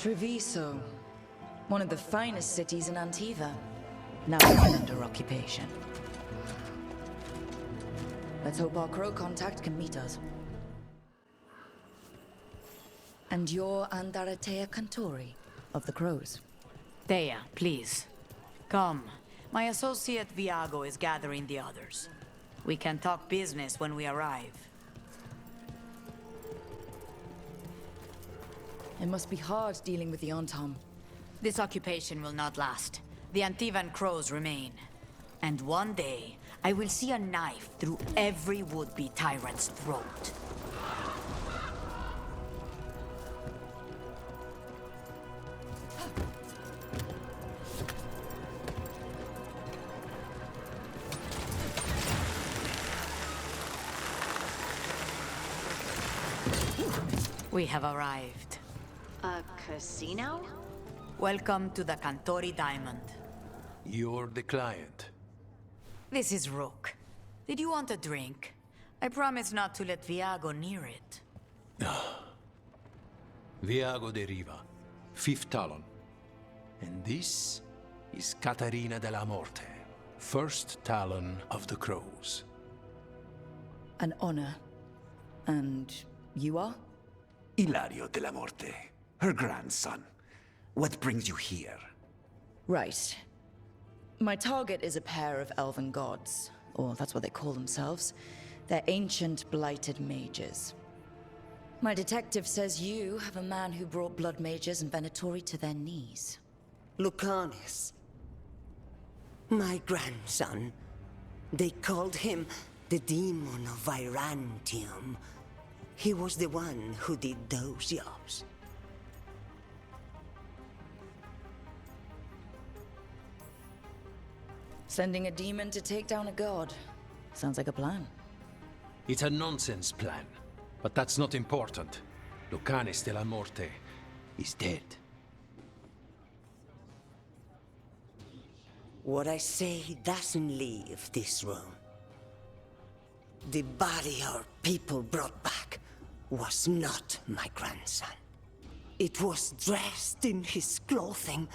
Treviso, one of the finest cities in Antiva, now again under occupation. Let's hope our crow contact can meet us. And you're Andaratea Cantori of the Crows. Thea, please. Come. My associate Viago is gathering the others. We can talk business when we arrive. It must be hard dealing with the Antam. This occupation will not last. The Antivan Crows remain. And one day, I will see a knife through every would-be tyrant's throat. We have arrived. A casino? Welcome to the Cantori Diamond. You're the client. This is Rook. Did you want a drink? I promise not to let Viago near it. Viago de Riva, 5th Talon. And this is Catarina della Morte, 1st Talon of the Crows. An honor. And you are? Ilario della Morte, her grandson. What brings you here? Right. My target is a pair of elven gods, or that's what they call themselves. They're ancient, blighted mages. My detective says you have a man who brought blood mages and Venatori to their knees. Lucanis. My grandson. They called him the Demon of Virantium. He was the one who did those jobs. Sending a demon to take down a god. Sounds like a plan. It's a nonsense plan, but that's not important. Lucanis della Morte is dead. What I say doesn't leave this room. The body our people brought back was not my grandson. It was dressed in his clothing,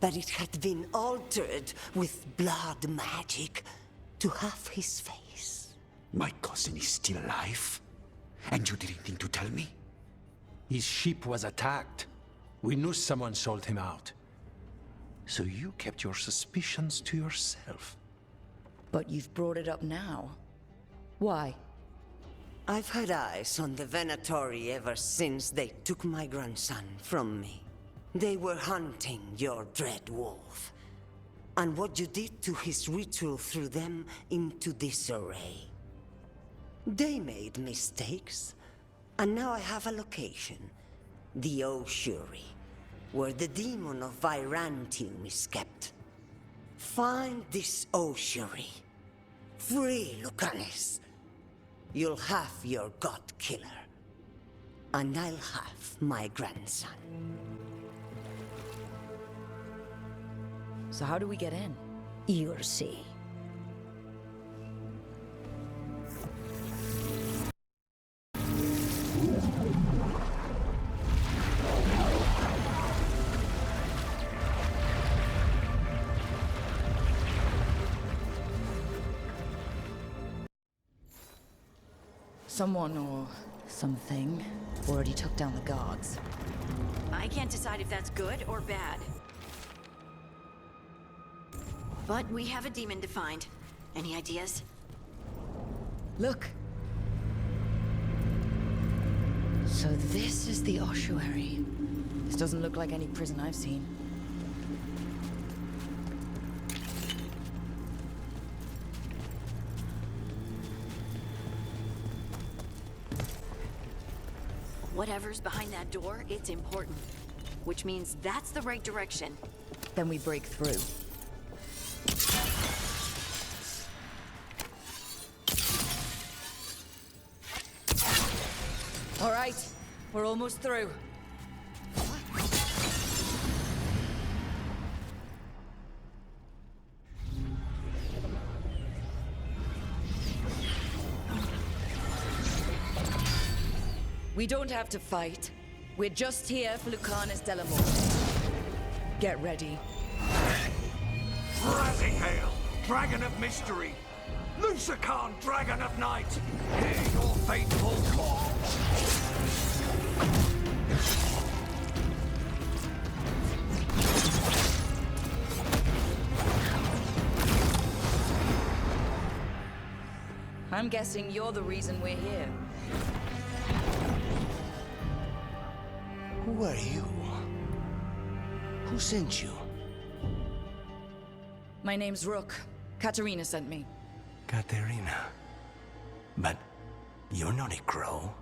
but it had been altered with blood magic to have his face. My cousin is still alive? And you didn't think to tell me? His ship was attacked. We knew someone sold him out. So you kept your suspicions to yourself. But you've brought it up now. Why? I've had eyes on the Venatori ever since they took my grandson from me. They were hunting your dread wolf. And what you did to his ritual threw them into disarray. They made mistakes, and now I have a location. The ossuary, where the demon of Virantium is kept. Find this ossuary. Free Lucanis. You'll have your god killer. And I'll have my grandson. So how do we get in? You'll see. Someone or something already took down the guards. I can't decide if that's good or bad. But we have a demon to find. Any ideas? Look. So this is the ossuary. This doesn't look like any prison I've seen. Whatever's behind that door, it's important. Which means that's the right direction. Then we break through. All right, we're almost through. We don't have to fight. We're just here for Lucanus Delamorte. Get ready. Rising Hail, Dragon of Mystery! Lucican, Dragon of Night! Hear your faithful call! I'm guessing you're the reason we're here. Who are you? Who sent you? My name's Rook. Katerina sent me. Katerina. But you're not a crow.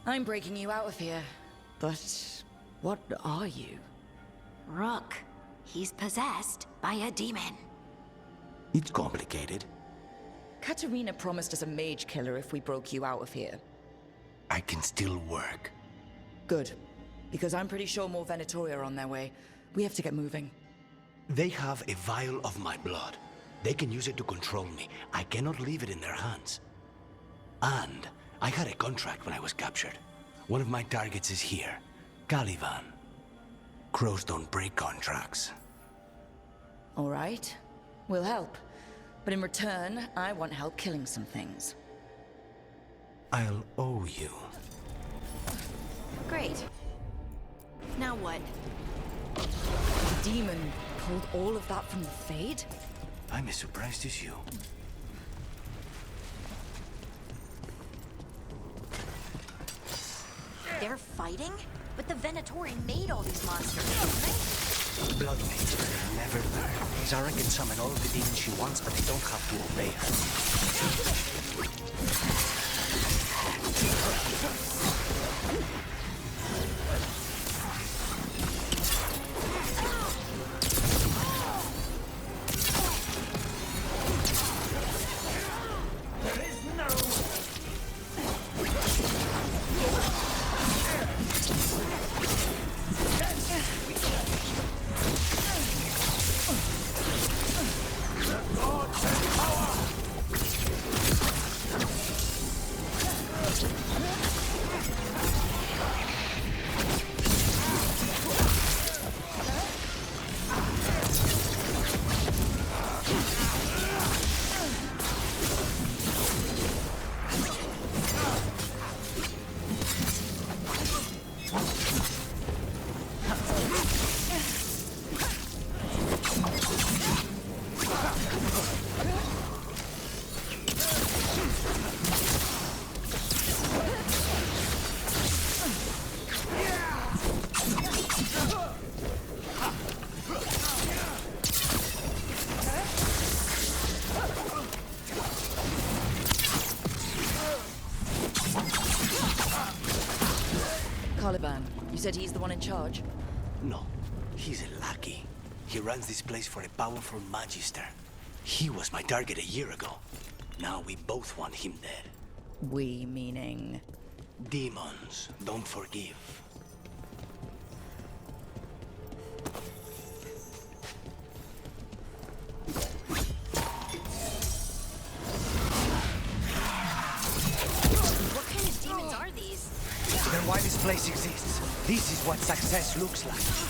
I'm breaking you out of here. But what are you? Rook. He's possessed by a demon. It's complicated. Katerina promised us a mage killer if we broke you out of here. I can still work. Good. Because I'm pretty sure more Venatori are on their way. We have to get moving. They have a vial of my blood. They can use it to control me. I cannot leave it in their hands. And I had a contract when I was captured. One of my targets is here. Caliban. Crows don't break contracts. All right. We'll help. But in return, I want help killing some things. I'll owe you. Great. Now what? The demon pulled all of that from the Fade? I'm as surprised as you. They're fighting? But the Venatori made all these monsters, don't they? Blood mages never learn. Zara can summon all the demons she wants, but they don't have to obey Caliban, you said he's the one in charge? No, he's a lackey. He runs this place for a powerful magister. He was my target a year ago. Now we both want him dead. We meaning... Demons don't forgive. What kind of demons are these? Then why this place exists? This is what success looks like.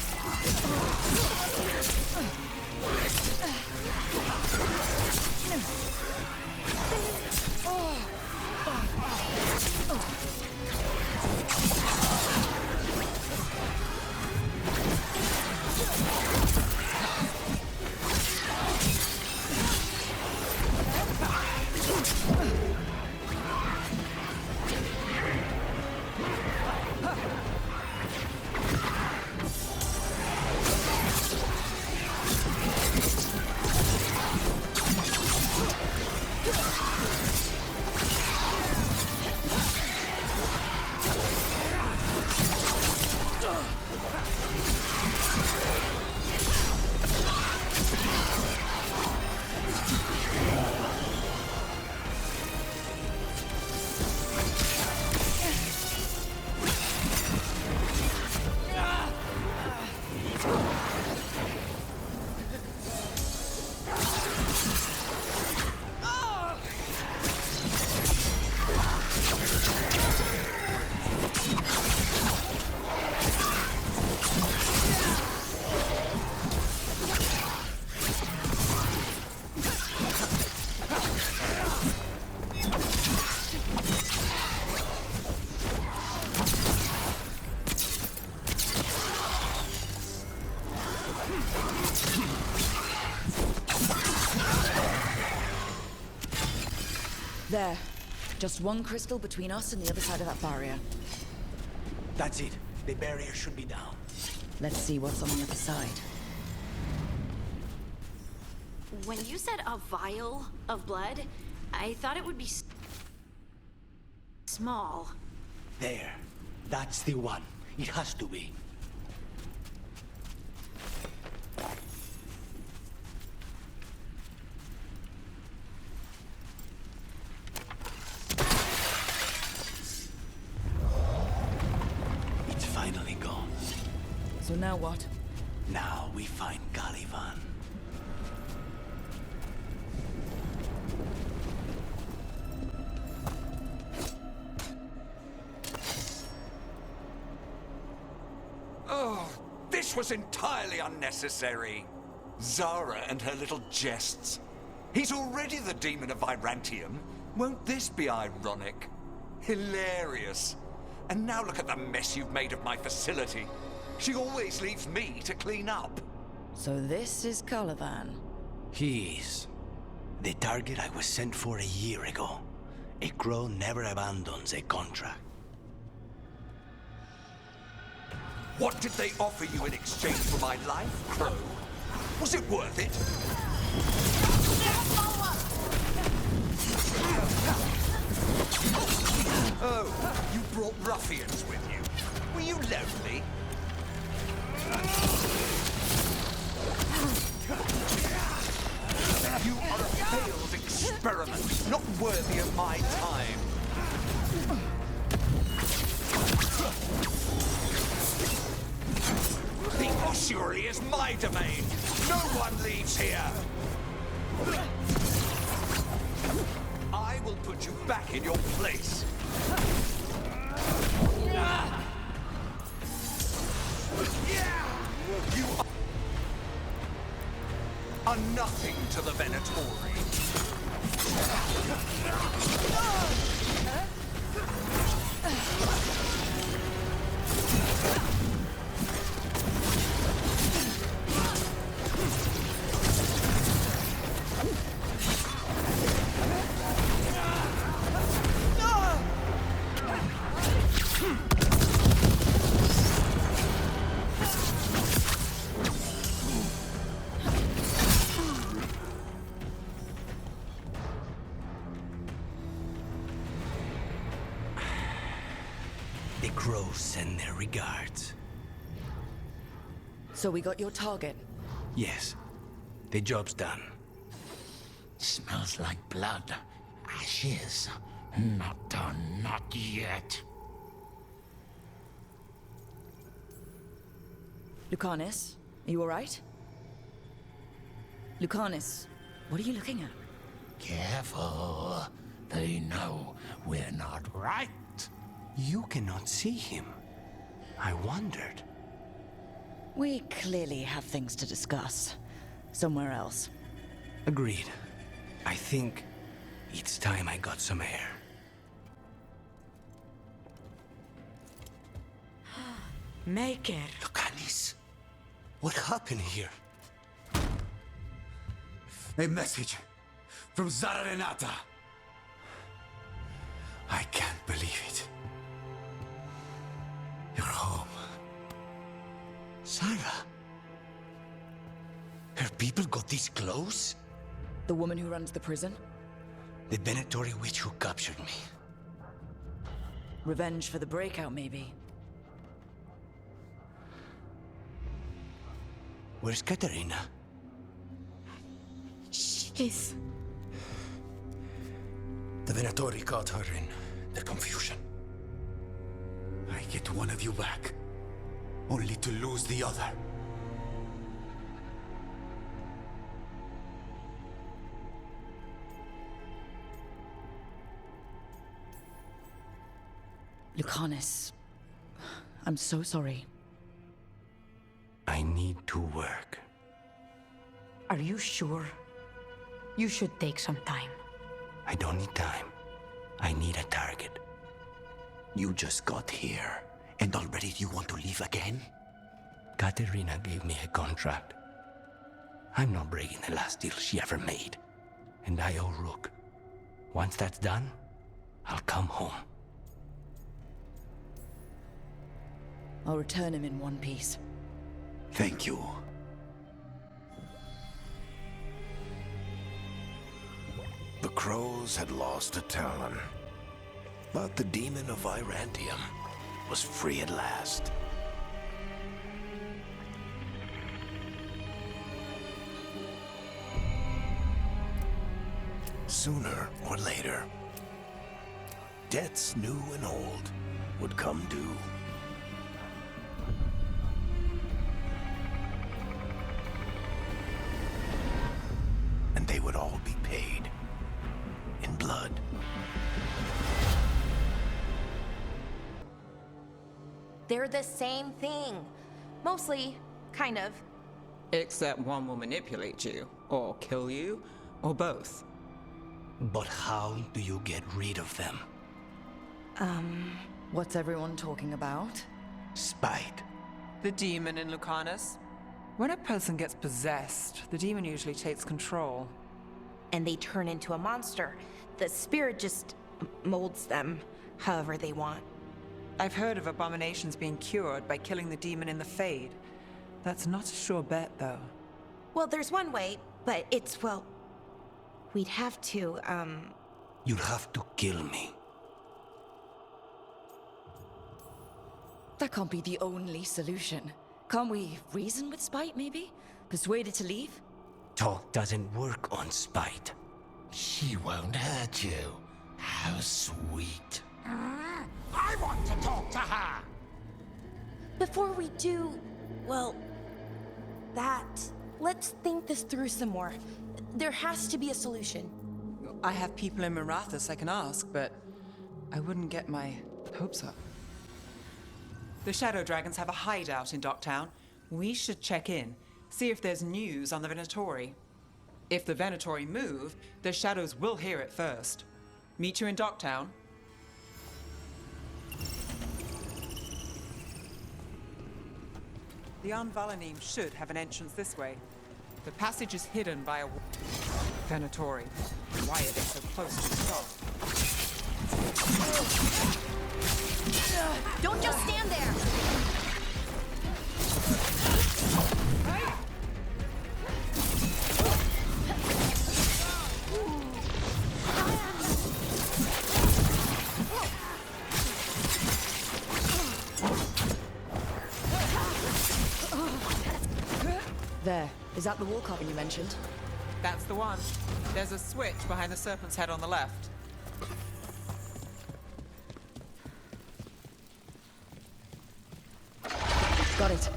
There. Just one crystal between us and the other side of that barrier. That's it. The barrier should be down. Let's see what's on the other side. When you said a vial of blood, I thought it would be small. There. That's the one. It has to be. It's finally gone. So now what? Now we find Caliban. Oh, this was entirely unnecessary. Zara and her little jests. He's already the demon of Virantium. Won't this be ironic? Hilarious. And now look at the mess you've made of my facility. She always leaves me to clean up. So this is Caliban. He is. The target I was sent for a year ago. A crow never abandons a contract. What did they offer you in exchange for my life, Crow? Was it worth it? Oh, you brought ruffians with you. Were you lonely? You are a failed experiment, not worthy of my time. The ossuary is my domain. No one leaves here. I will put you back in your place. You are nothing to the Venatori. The crows send their regards. So we got your target. Yes. The job's done. Smells like blood. Ashes. Not done, not yet. Lucanus, are you alright? Lucanus, what are you looking at? Careful. They know we're not right. You cannot see him. I wondered. We clearly have things to discuss. Somewhere else. Agreed. I think it's time I got some air. Make it. Lucanus, what happened here? A message from Zara Renata. I can't believe it. You're home. Sarah? Her people got this close? The woman who runs the prison? The Venatori witch who captured me. Revenge for the breakout, maybe. Where's Katerina? She's... The Venatori caught her in the confusion. I get one of you back, only to lose the other. Lucanus, I'm so sorry. I need to work. Are you sure? You should take some time. I don't need time. I need a target. You just got here, and already you want to leave again? Katerina gave me a contract. I'm not breaking the last deal she ever made. And I owe Rook. Once that's done, I'll come home. I'll return him in one piece. Thank you. The Crows had lost a Talon, but the demon of Virantium was free at last. Sooner or later, debts new and old would come due. And they would all be paid in blood. They're the same thing. Mostly, kind of. Except one will manipulate you, or kill you, or both. But how do you get rid of them? What's everyone talking about? Spite. The demon in Lucanus. When a person gets possessed, the demon usually takes control. And they turn into a monster. The spirit just molds them however they want. I've heard of abominations being cured by killing the demon in the Fade. That's not a sure bet, though. Well, there's one way, but it's, well... We'd have to, You'd have to kill me. That can't be the only solution. Can't we reason with Spite, maybe? Persuade it to leave? Talk doesn't work on spite. She won't hurt you. How sweet. I want to talk to her! Before we do, well, let's think this through some more. There has to be a solution. I have people in Marathas I can ask, but I wouldn't get my hopes up. The Shadow Dragons have a hideout in Docktown. We should check in, see if there's news on the Venatori. If the Venatori move, the Shadows will hear it first. Meet you in Docktown. The Anvalanim should have an entrance this way. The passage is hidden by a Venatori. Why are they so close to the shop? Don't just stand there! There. Is that the wall carving you mentioned? That's the one. There's a switch behind the serpent's head on the left. Got it.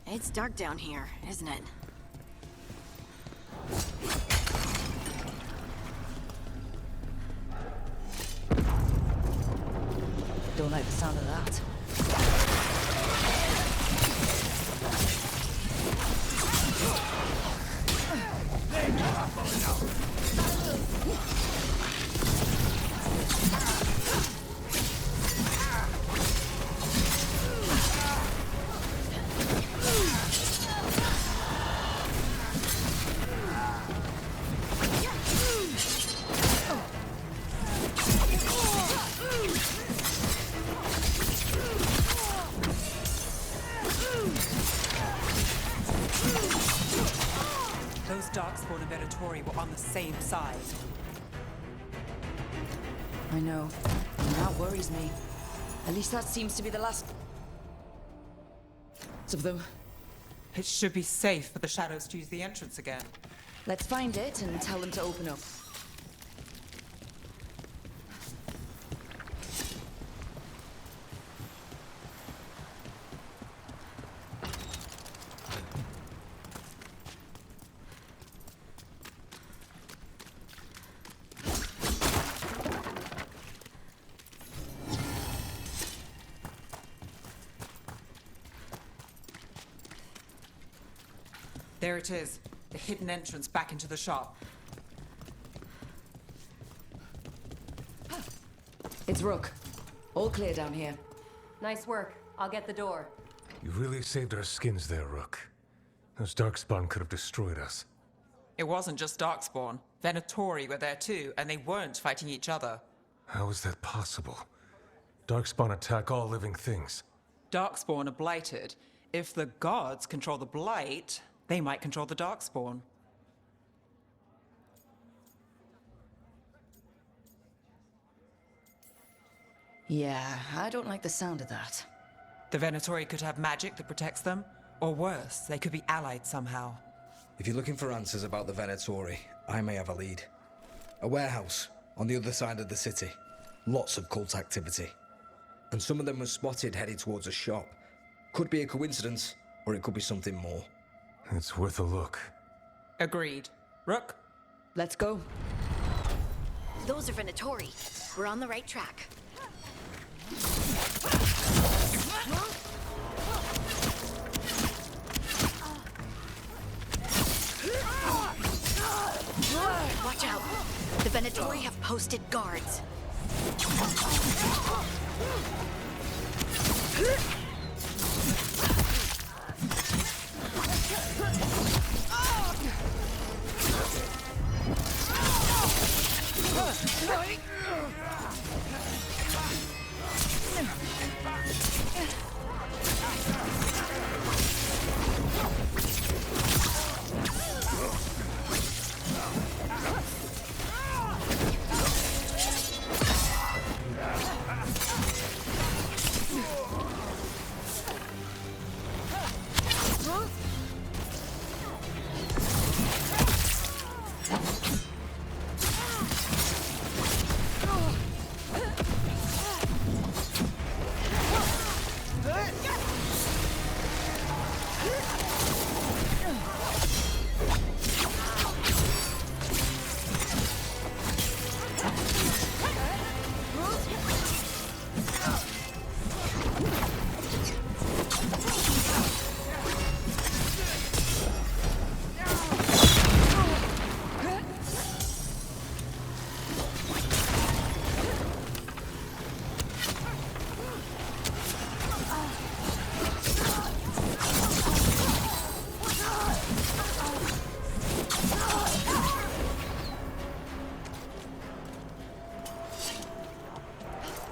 It's dark down here, isn't it? Don't like the sound of that. Those Darkspawn and Venatori were on the same side. I know. And that worries me. At least that seems to be the last of them. It should be safe for the Shadows to use the entrance again. Let's find it and tell them to open up. There it is, the hidden entrance back into the shop. It's Rook. All clear down here. Nice work. I'll get the door. You really saved our skins there, Rook. Those Darkspawn could have destroyed us. It wasn't just Darkspawn. Venatori were there too, and they weren't fighting each other. How is that possible? Darkspawn attack all living things. Darkspawn are blighted. If the gods control the blight, they might control the Darkspawn. Yeah, I don't like the sound of that. The Venatori could have magic that protects them, or worse, they could be allied somehow. If you're looking for answers about the Venatori, I may have a lead. A warehouse on the other side of the city. Lots of cult activity. And some of them were spotted headed towards a shop. Could be a coincidence, or it could be something more. It's worth a look. Agreed. Rook? Let's go. Those are Venatori. We're on the right track. Watch out! The Venatori have posted guards.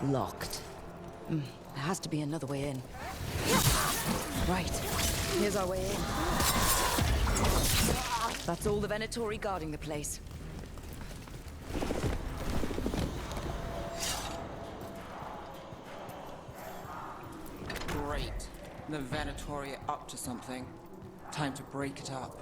Locked. There has to be another way in. Right. Here's our way in. That's all the Venatori guarding the place. Great. The Venatori are up to something. Time to break it up.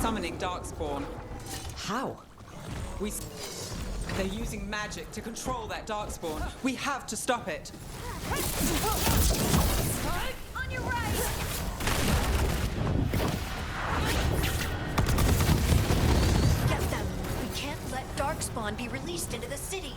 Summoning Darkspawn. How? They're using magic to control that Darkspawn. We have to stop it. On your right! Get them! We can't let Darkspawn be released into the city.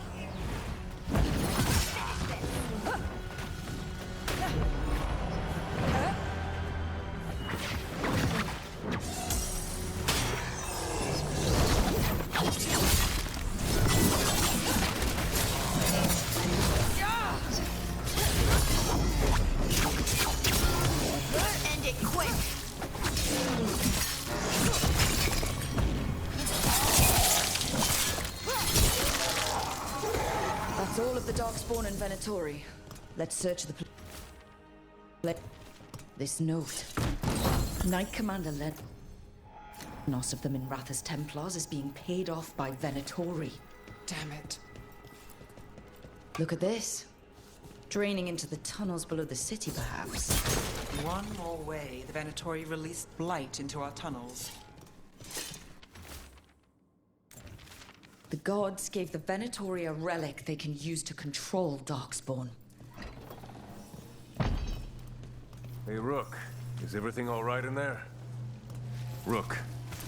That's all of the Darkspawn and Venatori. Let's search the This note. Knight Commander led Nos of the Minratha's Templars is being paid off by Venatori. Damn it. Look at this. Draining into the tunnels below the city, perhaps. One more way the Venatori released blight into our tunnels. The gods gave the Venatori a relic they can use to control Darkspawn. Hey, Rook. Is everything all right in there? Rook,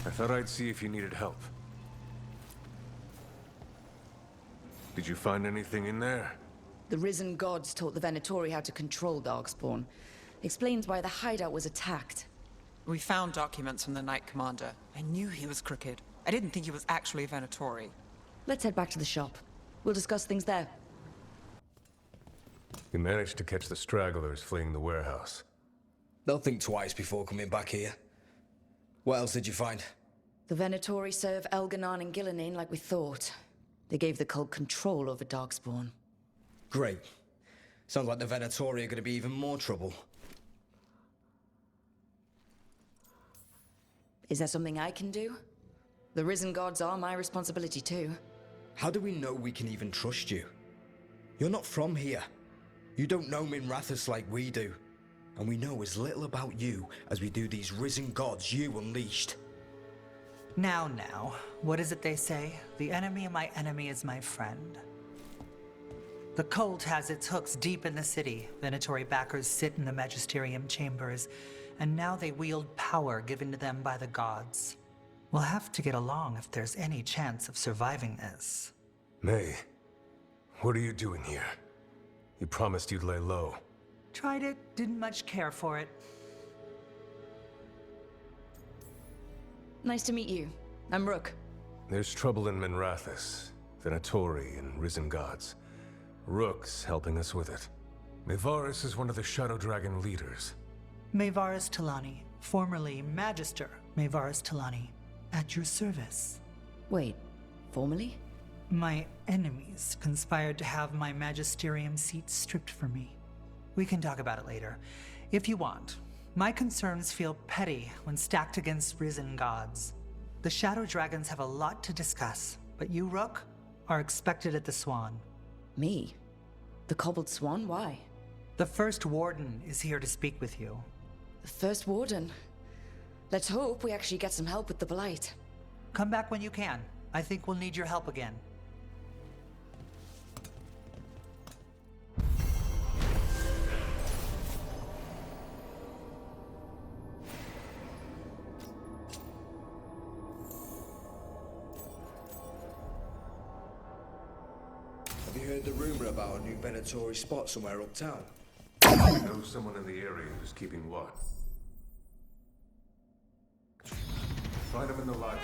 I thought I'd see if you needed help. Did you find anything in there? The risen gods taught the Venatori how to control Darkspawn. Explains why the hideout was attacked. We found documents from the Knight Commander. I knew he was crooked. I didn't think he was actually Venatori. Let's head back to the shop. We'll discuss things there. You managed to catch the stragglers fleeing the warehouse. They'll think twice before coming back here. What else did you find? The Venatori serve Elganon and Gillenane like we thought. They gave the cult control over Darkspawn. Great. Sounds like the Venatori are going to be even more trouble. Is there something I can do? The Risen Gods are my responsibility too. How do we know we can even trust you? You're not from here. You don't know Minrathous like we do. And we know as little about you as we do these Risen Gods you unleashed. Now, what is it they say? The enemy of my enemy is my friend. The cult has its hooks deep in the city. Venatori backers sit in the Magisterium chambers, and now they wield power given to them by the gods. We'll have to get along if there's any chance of surviving this. May, what are you doing here? You promised you'd lay low. Tried it, didn't much care for it. Nice to meet you. I'm Rook. There's trouble in Minrathous, Venatori, and Risen Gods. Rook's helping us with it. Mayvarus is one of the Shadow Dragon leaders. Mayvarus Talani, formerly Magister Mayvarus Talani, at your service. Wait, formally? My enemies conspired to have my magisterium seat stripped from me. We can talk about it later, if you want. My concerns feel petty when stacked against Risen Gods. The Shadow Dragons have a lot to discuss, but you, Rook, are expected at the Swan. Me? The Cobbled Swan? Why? The First Warden is here to speak with you. The First Warden? Let's hope we actually get some help with the Blight. Come back when you can. I think we'll need your help again. Have you heard the rumor about a new Venatori spot somewhere uptown? I know someone in the area who's keeping watch. Find him in the light.